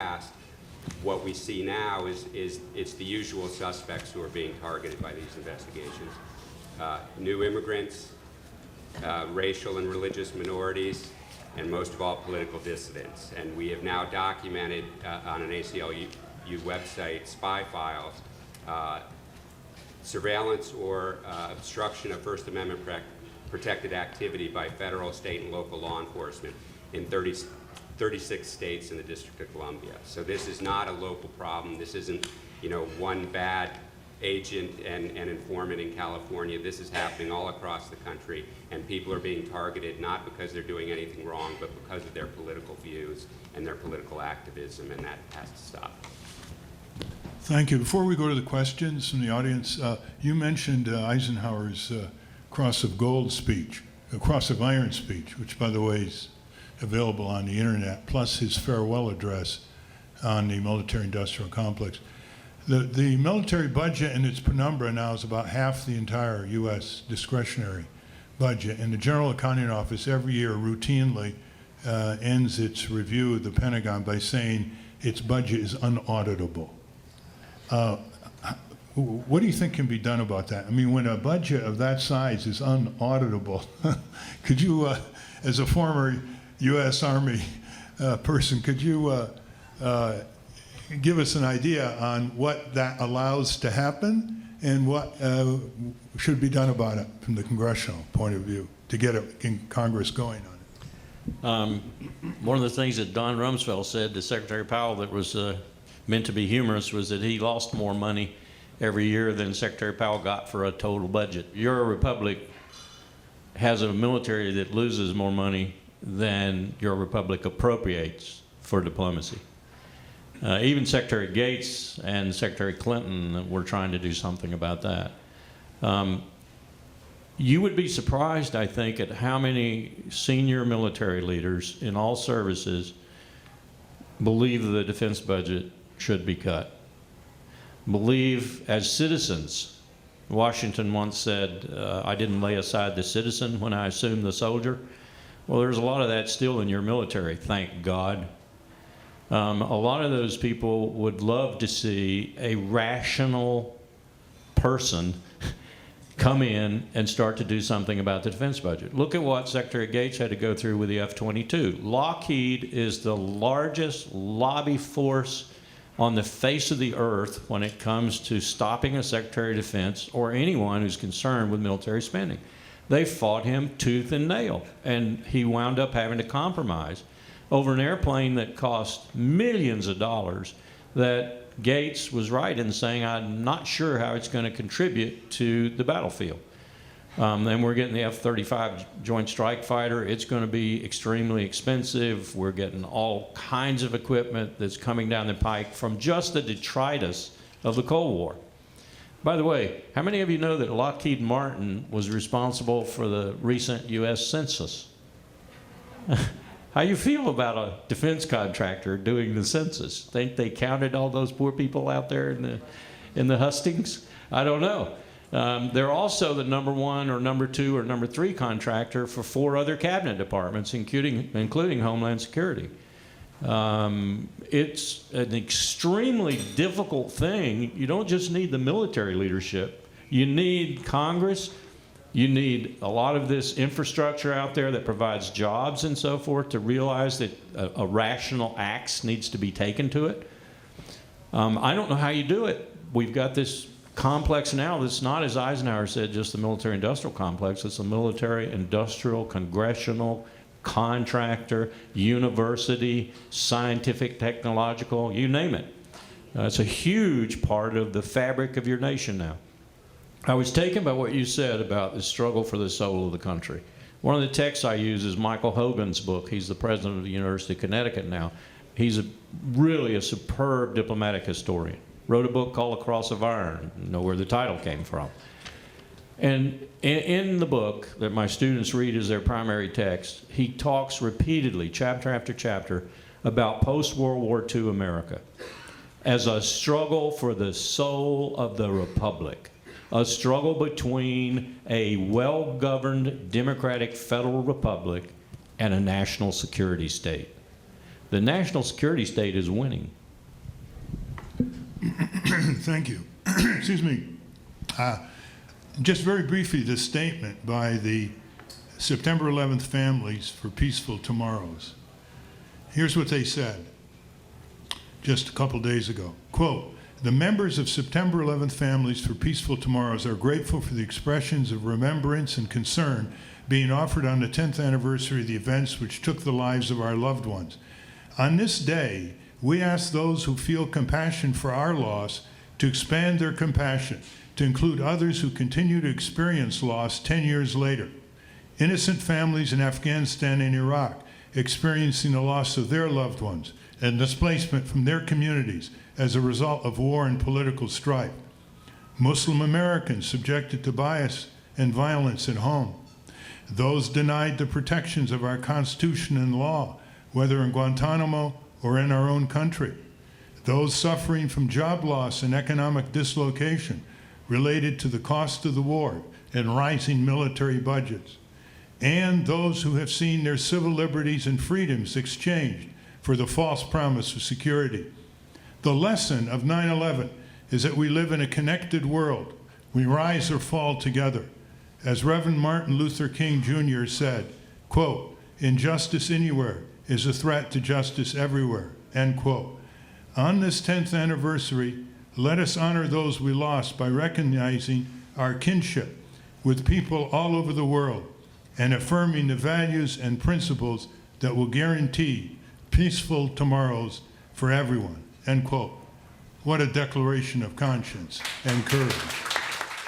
past, what we see now is it's the usual suspects who are being targeted by these investigations. New immigrants, racial and religious minorities, and most of all, political dissidents. And we have now documented on an ACLU website, spy files, surveillance or obstruction of First Amendment protected activity by federal, state, and local law enforcement in 36 states and the District of Columbia. So this is not a local problem. This isn't, one bad agent and informant in California. This is happening all across the country, and people are being targeted not because they're doing anything wrong, but because of their political views and their political activism, and that has to stop. Thank you. Before we go to the questions from the audience, you mentioned Eisenhower's Cross of Gold speech, Cross of Iron speech, which, by the way, is available on the internet, plus his farewell address on the military-industrial complex. The military budget in its penumbra now is about half the entire U.S. discretionary budget, and the General Accounting Office every year routinely ends its review of the Pentagon by saying its budget is unauditable. What do you think can be done about that? I mean, when a budget of that size is unauditable, could you, as a former U.S. Army person, could you give us an idea on what that allows to happen and what should be done about it from the congressional point of view to get Congress going on it? One of the things that Don Rumsfeld said to Secretary Powell that was meant to be humorous was that he lost more money every year than Secretary Powell got for a total budget. Your republic has a military that loses more money than your republic appropriates for diplomacy. Even Secretary Gates and Secretary Clinton were trying to do something about that. You would be surprised, I think, at how many senior military leaders in all services believe the defense budget should be cut. Believe as citizens. Washington once said, I didn't lay aside the citizen when I assumed the soldier. Well, there's a lot of that still in your military, thank God. A lot of those people would love to see a rational person come in and start to do something about the defense budget. Look at what Secretary Gates had to go through with the F-22. Lockheed is the largest lobby force on the face of the earth when it comes to stopping a Secretary of Defense or anyone who's concerned with military spending. They fought him tooth and nail, and he wound up having to compromise over an airplane that cost millions of dollars that Gates was right in saying, I'm not sure how it's going to contribute to the battlefield. Then we're getting the F-35 Joint Strike Fighter. It's going to be extremely expensive. We're getting all kinds of equipment that's coming down the pike from just the detritus of the Cold War. By the way, how many of you know that Lockheed Martin was responsible for the recent U.S. Census? How you feel about a defense contractor doing the census? Think they counted all those poor people out there in the hustings? I don't know. They're also the number one or number two or number three contractor for 4 other cabinet departments, including Homeland Security. It's an extremely difficult thing. You don't just need the military leadership. You need Congress. You need a lot of this infrastructure out there that provides jobs and so forth to realize that a rational axe needs to be taken to it. I don't know how you do it. We've got this complex now that's not, as Eisenhower said, just the military-industrial complex. It's a military-industrial, congressional, contractor, university, scientific, technological, you name it. It's a huge part of the fabric of your nation now. I was taken by what you said about the struggle for the soul of the country. One of the texts I use is Michael Hogan's book. He's the president of the University of Connecticut now. He's really a superb diplomatic historian. Wrote a book called The Cross of Iron. You know where the title came from. And in the book that my students read as their primary text, he talks repeatedly, chapter after chapter, about post-World War II America as a struggle for the soul of the republic, a struggle between a well-governed democratic federal republic and a national security state. The national security state is winning. Thank you. Excuse me. Just very briefly, this statement by the September 11th Families for Peaceful Tomorrows. Here's what they said just a couple days ago. Quote, "The members of September 11th Families for Peaceful Tomorrows are grateful for the expressions of remembrance and concern being offered on the 10th anniversary of the events which took the lives of our loved ones. On this day, we ask those who feel compassion for our loss to expand their compassion to include others who continue to experience loss 10 years later. Innocent families in Afghanistan and Iraq experiencing the loss of their loved ones and displacement from their communities as a result of war and political strife. Muslim Americans subjected to bias and violence at home. Those denied the protections of our Constitution and law, whether in Guantanamo or in our own country. Those suffering from job loss and economic dislocation related to the cost of the war and rising military budgets. And those who have seen their civil liberties and freedoms exchanged for the false promise of security. The lesson of 9/11 is that we live in a connected world. We rise or fall together. As Reverend Martin Luther King Jr. said, quote, "Injustice anywhere is a threat to justice everywhere," end quote. On this 10th anniversary, let us honor those we lost by recognizing our kinship with people all over the world and affirming the values and principles that will guarantee peaceful tomorrows for everyone, end quote. What a declaration of conscience and courage.